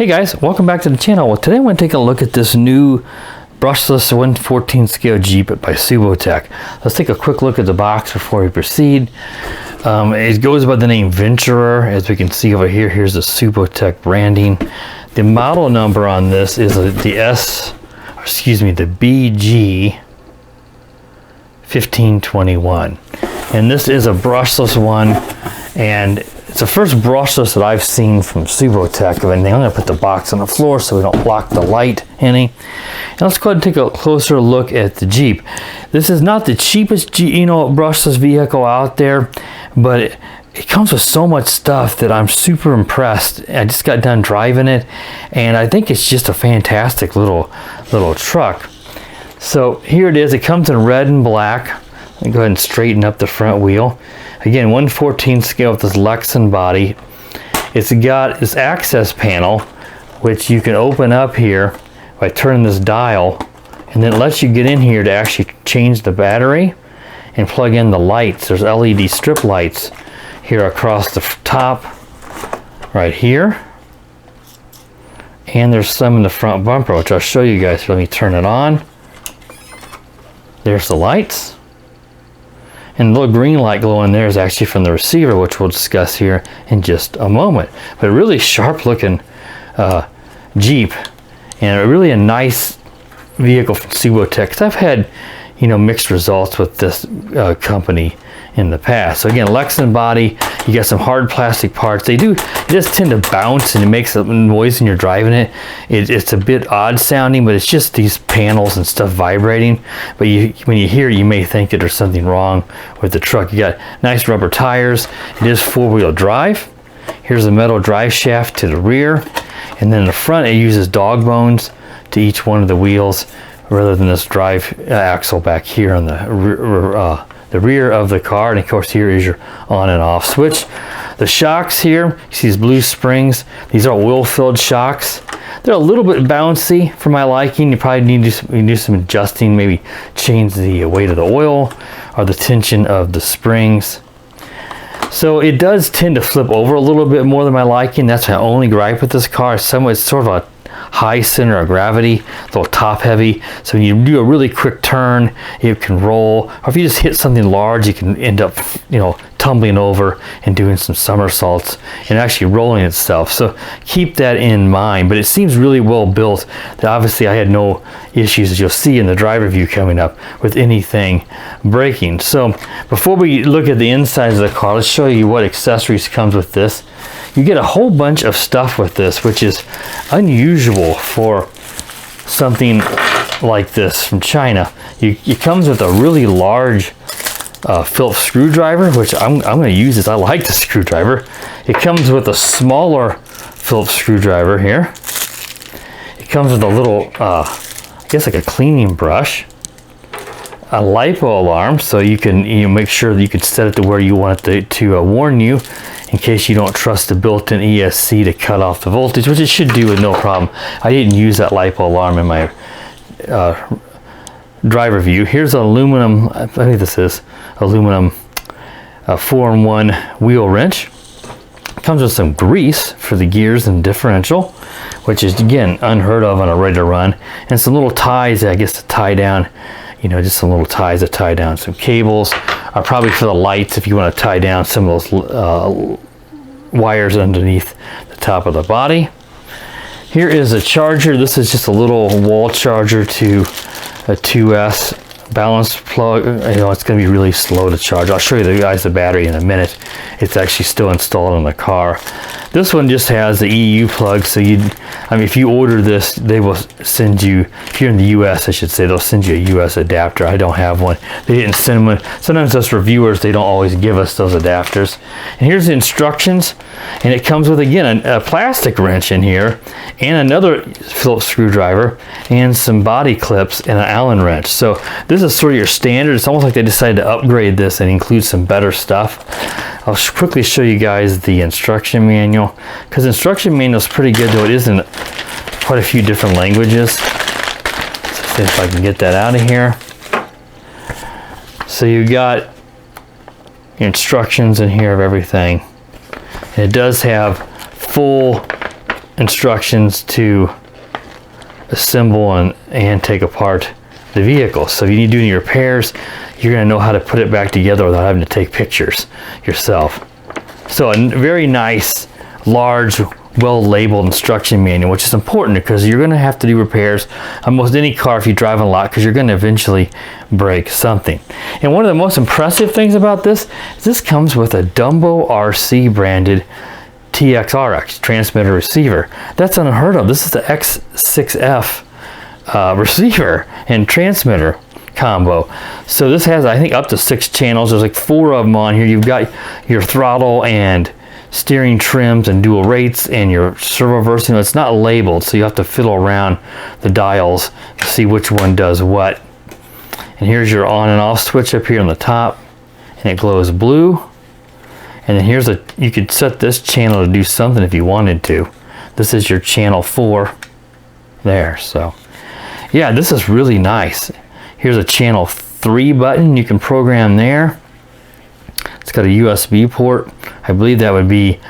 Hey guys, welcome back to the channel. Well, today I want to take a look at this new brushless 1/14 scale Jeep by Subotech. Let's take a quick look at the box before we proceed. It goes by the name Venturer. As we can see over here, here's the Subotech branding. The model number on this is the BG1521. And this is a brushless one, and it's the first brushless that I've seen from Subotech. And I'm going to put the box on the floor so we don't block the light any. And let's go ahead and take a closer look at the Jeep. This is not the cheapest brushless vehicle out there, but it comes with so much stuff that I'm super impressed. I just got done driving it, and I think it's just a fantastic little truck. So here it is. It comes in red and black. Let me go ahead and straighten up the front wheel. Again, 1/14 scale with this Lexan body. It's got this access panel, which you can open up here by turning this dial, and then it lets you get in here to actually change the battery and plug in the lights. There's LED strip lights here across the top, right here. And there's some in the front bumper, which I'll show you guys. Let me turn it on. There's the lights. And the little green light glowing there is actually from the receiver, which we'll discuss here in just a moment. But a really sharp looking Jeep, and really a nice vehicle from Subotech. 'Cause I've had, mixed results with this company in the past. So again, Lexan body, you got some hard plastic parts. It does tend to bounce, and it makes a noise when you're driving it. It's a bit odd sounding, but it's just these panels and stuff vibrating. But when you hear it, you may think that there's something wrong with the truck. You got nice rubber tires. It is four-wheel drive. Here's a metal drive shaft to the rear, and then in the front it uses dog bones to each one of the wheels, rather than this drive axle back here on the rear of the car. And of course, here is your on and off switch. The shocks here, you see these blue springs. These are oil-filled shocks. They're a little bit bouncy for my liking. You probably need to do some adjusting, maybe change the weight of the oil or the tension of the springs. So it does tend to flip over a little bit more than my liking. That's my only gripe with this car. It's sort of a high center of gravity, a little top heavy. So when you do a really quick turn, it can roll. Or if you just hit something large, you can end up, tumbling over and doing some somersaults and actually rolling itself. So keep that in mind. But it seems really well built. Obviously, I had no issues, as you'll see in the driver view coming up, with anything breaking. So before we look at the insides of the car, let's show you what accessories comes with this. You get a whole bunch of stuff with this, which is unusual for something like this from China. It comes with a really large Phillips screwdriver, which I'm going to use this. I like the screwdriver. It comes with a smaller Phillips screwdriver here. It comes with a little, I guess like a cleaning brush. A LiPo alarm, so you can make sure that you can set it to where you want it to warn you in case you don't trust the built-in ESC to cut off the voltage, which it should do with no problem. I didn't use that LiPo alarm in my driver view. Here's an aluminum, I think this is aluminum 4-in-1 wheel wrench. It comes with some grease for the gears and differential, which is again unheard of on a ready to run, and some little ties, I guess, to tie down, just some little ties to tie down some cables, are probably for the lights if you want to tie down some of those wires underneath the top of the body. Here is a charger. This is just a little wall charger to a 2S balance plug. It's going to be really slow to charge. I'll show you guys the battery in a minute. It's actually still installed in the car. This one just has the EU plug, so if you order this, they will send you, if you're in the US, I should say, they'll send you a US adapter. I don't have one. They didn't send one. Sometimes us reviewers, they don't always give us those adapters. And here's the instructions, and it comes with, again, a plastic wrench in here, and another Phillips screwdriver, and some body clips, and an Allen wrench. So this is sort of your standard. It's almost like they decided to upgrade this and include some better stuff. I'll quickly show you guys the instruction manual, because the instruction manual is pretty good, though it is in quite a few different languages. Let's see if I can get that out of here. So you got your instructions in here of everything. And it does have full instructions to assemble and take apart the vehicle. So if you need to do any repairs, you're going to know how to put it back together without having to take pictures yourself. So a very nice, large, well-labeled instruction manual, which is important because you're going to have to do repairs on almost any car if you drive a lot, because you're going to eventually break something. And one of the most impressive things about this is this comes with a Dumbo RC branded TX transmitter receiver. That's unheard of. This is the X6F receiver and transmitter combo. So this has, I think, up to 6 channels. There's like 4 of them on here. You've got your throttle and steering trims and dual rates and your servo reversing. It's not labeled, so you have to fiddle around the dials to see which one does what. And here's your on and off switch up here on the top, and it glows blue. And then here's you could set this channel to do something if you wanted to. This is your channel 4 there. So yeah, this is really nice. Here's a channel 3 button you can program there. It's got a USB port. I believe that would be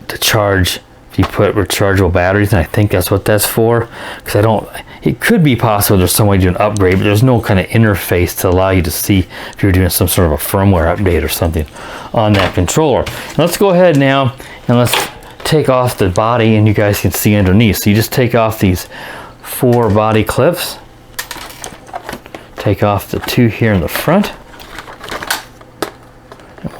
to charge if you put rechargeable batteries, and I think that's what that's for. Because it could be possible there's some way to do an upgrade, but there's no kind of interface to allow you to see if you're doing some sort of a firmware update or something on that controller. Let's go ahead now and let's take off the body, and you guys can see underneath. So you just take off these 4 body clips. Take off the 2 here in the front.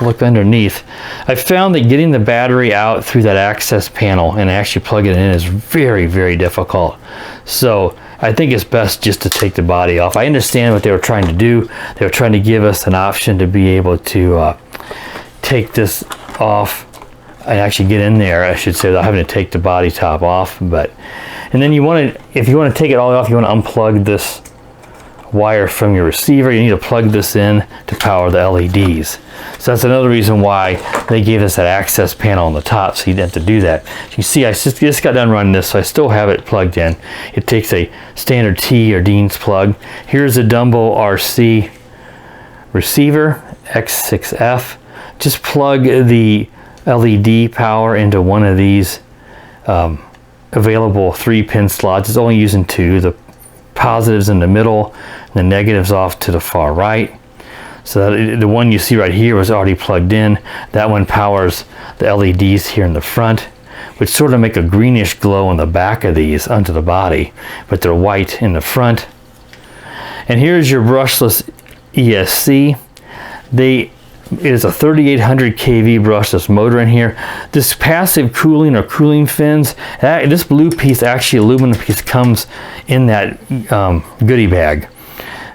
Look underneath. I found that getting the battery out through that access panel and actually plug it in is very, very difficult. So I think it's best just to take the body off. I understand what they were trying to do. They were trying to give us an option to be able to take this off and actually get in there, I should say, without having to take the body top off. And then if you want to take it all off, you want to unplug this wire from your receiver. You need to plug this in to power the LEDs. So that's another reason why they gave us that access panel on the top, so you didn't have to do that. You see, I just got done running this, so I still have it plugged in. It takes a standard T or Dean's plug. Here's a Dumbo RC receiver, X6F. Just plug the LED power into one of these available 3-pin slots. It's only using 2. The positives in the middle, and the negatives off to the far right. So that the one you see right here was already plugged in. That one powers the LEDs here in the front, which sort of make a greenish glow on the back of these onto the body, but they're white in the front. And here's your brushless ESC. It is a 3800 kV brushless motor in here. This passive cooling or cooling fins, this blue piece, actually aluminum piece, comes in that goodie bag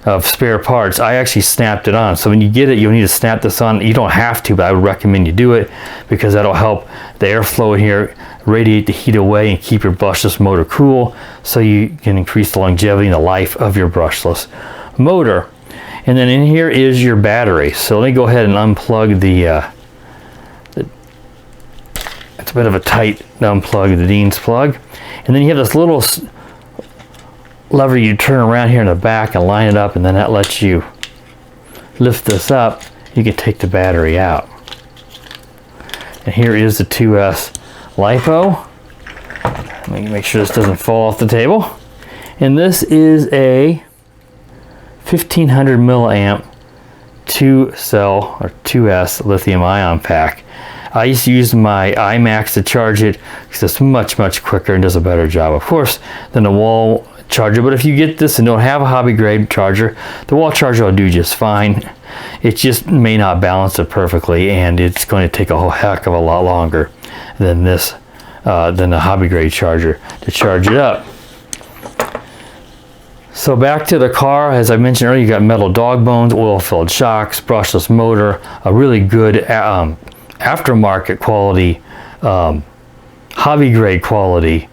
of spare parts. I actually snapped it on. So when you get it, you'll need to snap this on. You don't have to, but I would recommend you do it, because that'll help the airflow in here radiate the heat away and keep your brushless motor cool, so you can increase the longevity and the life of your brushless motor. And then in here is your battery. So let me go ahead and unplug it's a bit of a tight unplug, the Dean's plug. And then you have this little lever you turn around here in the back and line it up, and then that lets you lift this up. You can take the battery out. And here is the 2S LiPo. Let me make sure this doesn't fall off the table. And this is a 1500 milliamp 2-cell or 2S lithium ion pack. I used to use my iMax to charge it because it's much, much quicker and does a better job, of course, than a wall charger. But if you get this and don't have a hobby grade charger, the wall charger will do just fine. It just may not balance it perfectly, and it's going to take a whole heck of a lot longer than the hobby grade charger to charge it up. So back to the car, as I mentioned earlier, you got metal dog bones, oil-filled shocks, brushless motor, a really good aftermarket quality, hobby grade quality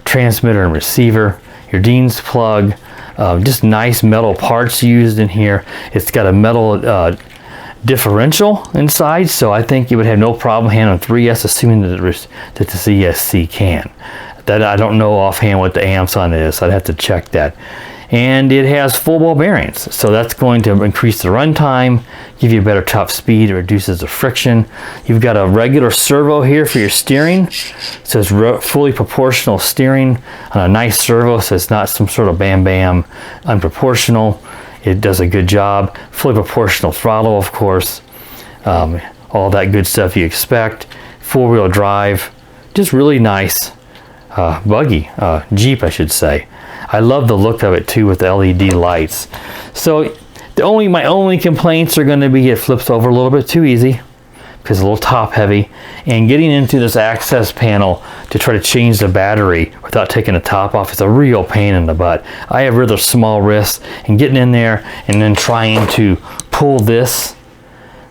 transmitter and receiver, your Dean's plug, just nice metal parts used in here. It's got a metal differential inside, so I think you would have no problem handling 3S, assuming that the ESC can. That I don't know offhand what the amps on it is, so I'd have to check that. and it has full ball bearings, so that's going to increase the runtime, give you a better top speed. It reduces the friction. You've got a regular servo here for your steering, so it's fully proportional steering on a nice servo, so it's not some sort of bam bam unproportional. It does a good job. Fully proportional throttle, of course, all that good stuff you expect. Four-wheel drive, just really nice buggy, Jeep I should say. I love the look of it too with the LED lights. So my only complaints are going to be it flips over a little bit too easy because it's a little top heavy, and getting into this access panel to try to change the battery without taking the top off is a real pain in the butt. I have rather small wrists, and getting in there and then trying to pull this,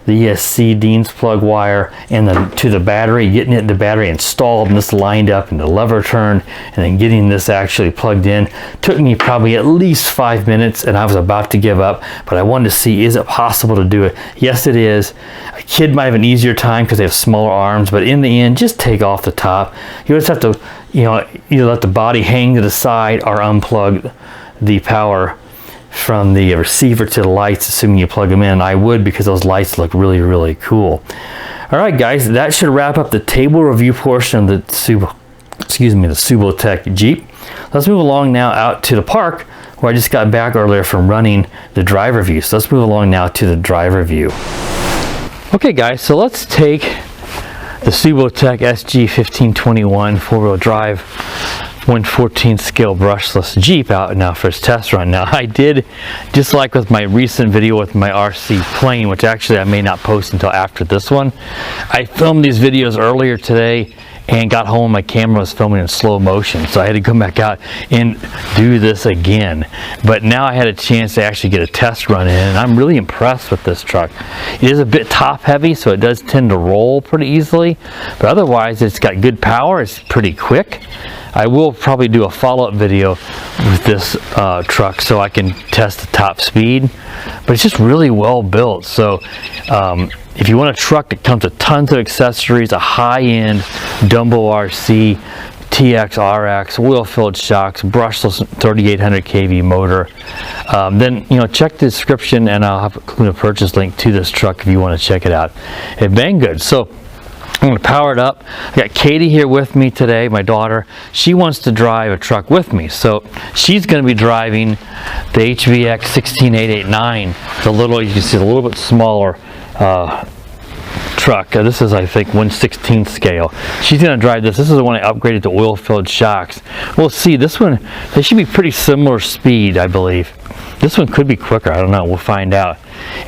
the ESC Dean's plug wire, and then to the battery, getting it in the battery installed and this lined up and the lever turned, and then getting this actually plugged in took me probably at least 5 minutes, and I was about to give up, but I wanted to see, is it possible to do it? Yes, it is. A kid might have an easier time because they have smaller arms, but in the end, just take off the top. You just have to, either let the body hang to the side or unplug the power from the receiver to the lights, assuming you plug them in. I would, because those lights look really, really cool. All right, guys, that should wrap up the table review portion of the Subotech Jeep. Let's move along now out to the park, where I just got back earlier from running the driver view. So let's move along now to the driver view. Okay, guys, so let's take the Subotech BG1521 four-wheel drive 1/14 scale brushless Jeep out now for its test run. Now, I did, just like with my recent video with my RC plane, which actually I may not post until after this one, I filmed these videos earlier today and got home and my camera was filming in slow motion, so I had to come back out and do this again. But now I had a chance to actually get a test run in, and I'm really impressed with this truck. It is a bit top heavy, so it does tend to roll pretty easily, but otherwise it's got good power. It's pretty quick. I will probably do a follow-up video with this truck so I can test the top speed, but it's just really well built. So if you want a truck that comes with tons of accessories, a high-end Dumbo RC TX RX, oil-filled shocks, brushless 3800 kV motor, then check the description and I'll have include a purchase link to this truck if you want to check it out at Banggood. So I'm going to power it up. I got Katy here with me today, my daughter. She wants to drive a truck with me, so she's going to be driving the HVX 16889, the little, you can see, a little bit smaller truck. This is, I think, 1/16 scale. She's going to drive this. This is the one I upgraded to oil-filled shocks. We'll see. This one, they should be pretty similar speed, I believe. This one could be quicker. I don't know. We'll find out.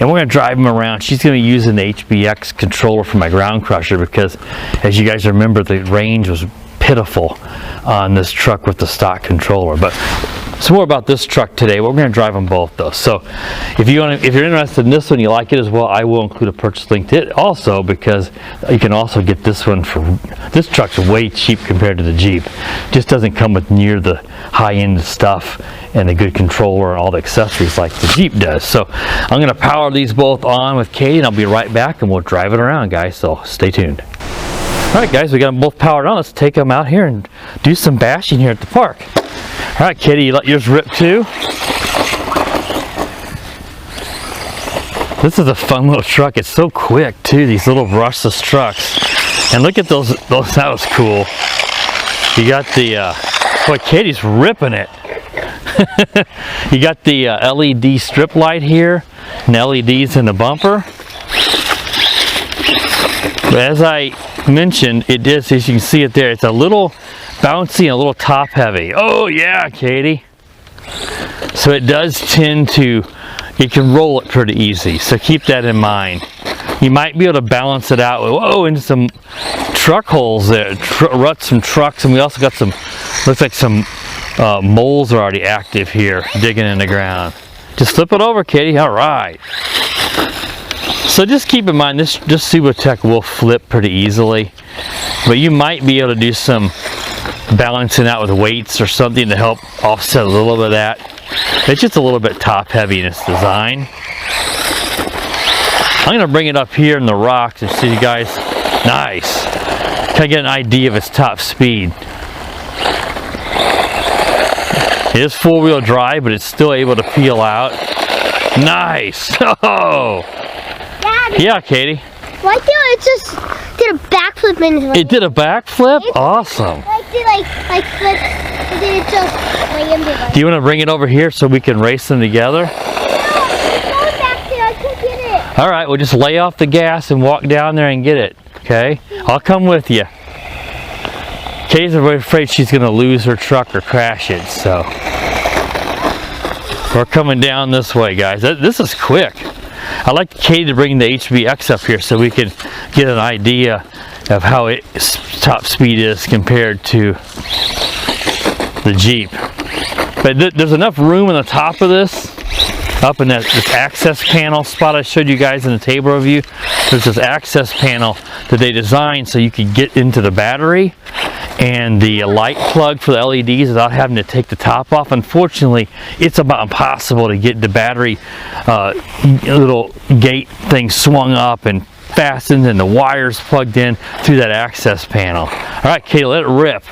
And we're going to drive them around. She's going to be using the HBX controller for my ground crusher because, as you guys remember, the range was pitiful on this truck with the stock controller. But some more about this truck today. We're going to drive them both, though. So if you're interested in this one, you like it as well, I will include a purchase link to it also, because you can also get this one for, this truck's way cheap compared to the Jeep. Just doesn't come with near the high-end stuff and the good controller and all the accessories like the Jeep does. So I'm going to power these both on with Katy, and I'll be right back and we'll drive it around, guys. So stay tuned. All right, guys, we got them both powered on. Let's take them out here and do some bashing here at the park. All right, Katy, you let yours rip too. This is a fun little truck. It's so quick too, these little brushless trucks. And look at those, that was cool. You got the, boy, Katy's ripping it. You got the LED strip light here, and LEDs in the bumper. But as I mentioned, it is, as you can see it there, it's a little bouncy and a little top heavy. Oh yeah, Katy. So it does tend to, you can roll it pretty easy, so keep that in mind. You might be able to balance it out with, whoa, into some truck holes there, ruts some trucks, and we also got some, looks like some moles are already active here, digging in the ground. Just flip it over, Katy. All right. So just keep in mind, this Subotech will flip pretty easily, but you might be able to do some balancing out with weights or something to help offset a little bit of that. It's just a little bit top heavy in its design. I'm going to bring it up here in the rocks and see you guys. Nice. Kind of get an idea of its top speed. It is 4-wheel drive, but it's still able to peel out. Nice. Oh. Dad. Yeah, Katie. Why can't it just did a backflip in it? It did a backflip? Awesome. Like flip, and then it just landed. Do you want to bring it over here so we can race them together? No, it's going back there. I can't get it. All right, we'll just lay off the gas and walk down there and get it. Okay? I'll come with you. Katie's afraid she's going to lose her truck or crash it, so we're coming down this way, guys. This is quick. I'd like Katie to bring the HBX up here so we can get an idea of how its top speed is compared to the Jeep. But there's enough room in the top of this, up in this access panel spot I showed you guys in the table review. There's this access panel that they designed so you can get into the battery and the light plug for the LEDs without having to take the top off. Unfortunately, it's about impossible to get the battery little gate thing swung up and fastened and the wires plugged in through that access panel. All right, Katie, let it rip.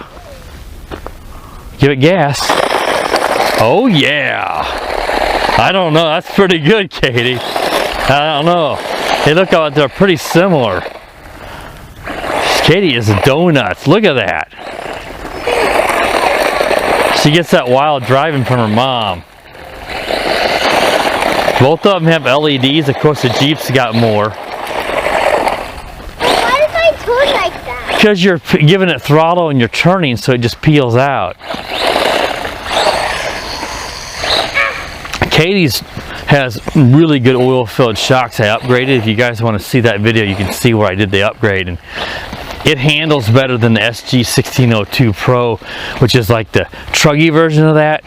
Give it gas. Oh yeah. I don't know, that's pretty good, Katie. I don't know. They look out, they're pretty similar. Katie is donuts. Look at that. She gets that wild driving from her mom. Both of them have LEDs. Of course, the Jeep's got more. Why does I turn like that? Because you're giving it throttle and you're turning, so it just peels out. Katie's has really good oil-filled shocks I upgraded. If you guys want to see that video, you can see where I did the upgrade. And it handles better than the SG1602 Pro, which is like the truggy version of that.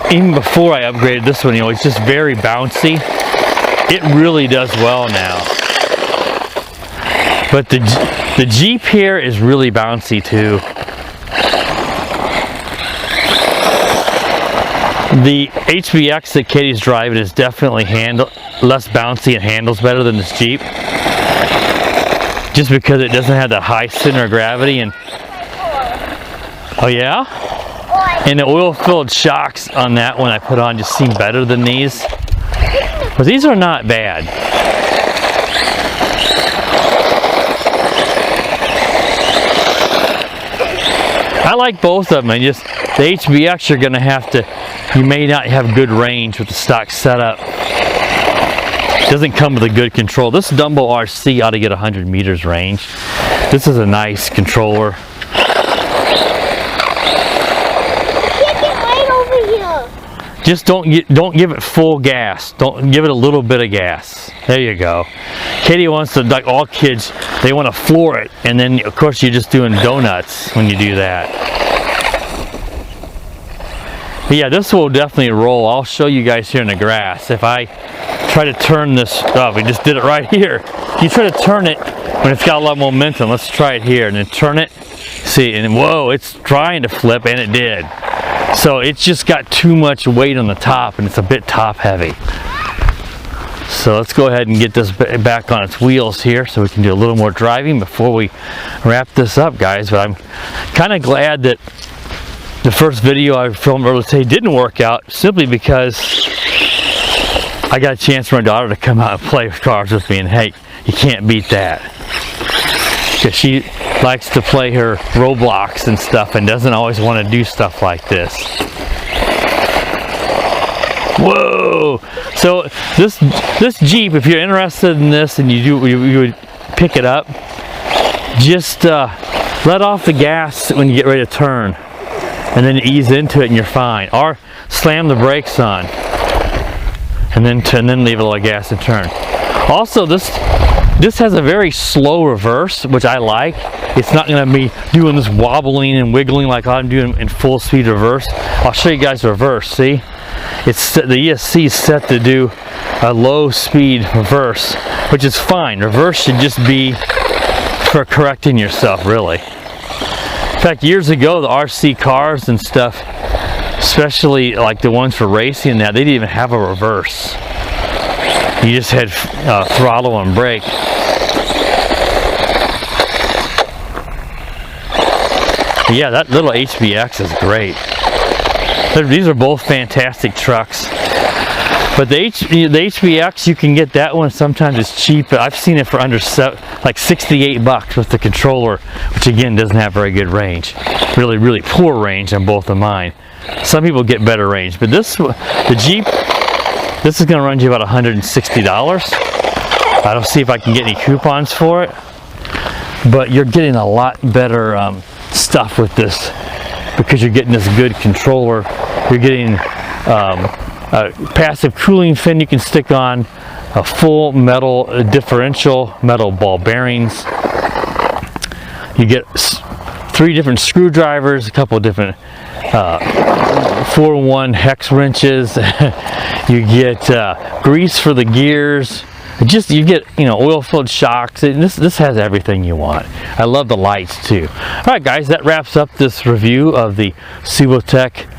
Even before I upgraded this one, you know, it's just very bouncy. It really does well now. But the Jeep here is really bouncy too. The HBX that Katie's driving is definitely less bouncy and handles better than this Jeep. Just because it doesn't have that high center of gravity. And oh yeah? And the oil-filled shocks on that one I put on just seem better than these. But these are not bad. I like both of them. And just the HBX you're gonna have to, you may not have good range with the stock setup. It doesn't come with a good control. This Dumbo RC ought to get 100 meters range. This is a nice controller. Just don't give it full gas. Don't give it a little bit of gas. There you go. Katie wants to, like all kids, they want to floor it, and then of course you're just doing donuts when you do that. But yeah, this will definitely roll. I'll show you guys here in the grass. If I try to turn this, oh, we just did it right here. You try to turn it when it's got a lot of momentum. Let's try it here and then turn it. See, and whoa, it's trying to flip, and it did. So it's just got too much weight on the top, and it's a bit top heavy. So let's go ahead and get this back on its wheels here so we can do a little more driving before we wrap this up, guys. But I'm kind of glad that the first video I filmed earlier today didn't work out, simply because I got a chance for my daughter to come out and play with cars with me, and hey, you can't beat that. Because she likes to play her Roblox and stuff and doesn't always want to do stuff like this. Whoa! So this Jeep, if you're interested in this and you would pick it up, just let off the gas when you get ready to turn, and then ease into it and you're fine. Or slam the brakes on, and then leave a little gas and turn. Also, this has a very slow reverse, which I like. It's not going to be doing this wobbling and wiggling like I'm doing in full speed reverse. I'll show you guys the reverse. See, it's the ESC is set to do a low speed reverse, which is fine. Reverse should just be for correcting yourself, really. In fact, years ago, the RC cars and stuff, especially like the ones for racing and that, they didn't even have a reverse. You just had throttle and brake. But yeah, that little HBX is great. These are both fantastic trucks. But the HBX, you can get that one. Sometimes it's cheap. I've seen it for under like 68 bucks with the controller, which again doesn't have very good range. Really, really poor range on both of mine. Some people get better range, but the Jeep, this is going to run you about $160. I don't see if I can get any coupons for it, but you're getting a lot better stuff with this because you're getting this good controller. You're getting a passive cooling fin you can stick on, a full metal differential, metal ball bearings. You get 3 different screwdrivers, a couple of different 4-in-1 hex wrenches. You get grease for the gears. You get, you know, oil-filled shocks. This has everything you want. I love the lights too. All right, guys, that wraps up this review of the Subotech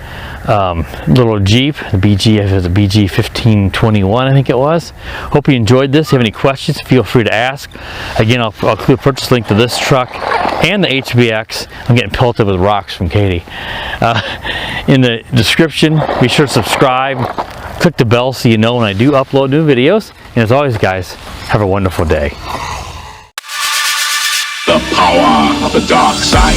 little Jeep, the BG1521, I think it was. Hope you enjoyed this. If you have any questions, feel free to ask. Again, I'll include a purchase link to this truck and the HBX. I'm getting pelted with rocks from Katy. In the description, be sure to subscribe. Click the bell so you know when I do upload new videos. And as always, guys, have a wonderful day. The power of the dark side.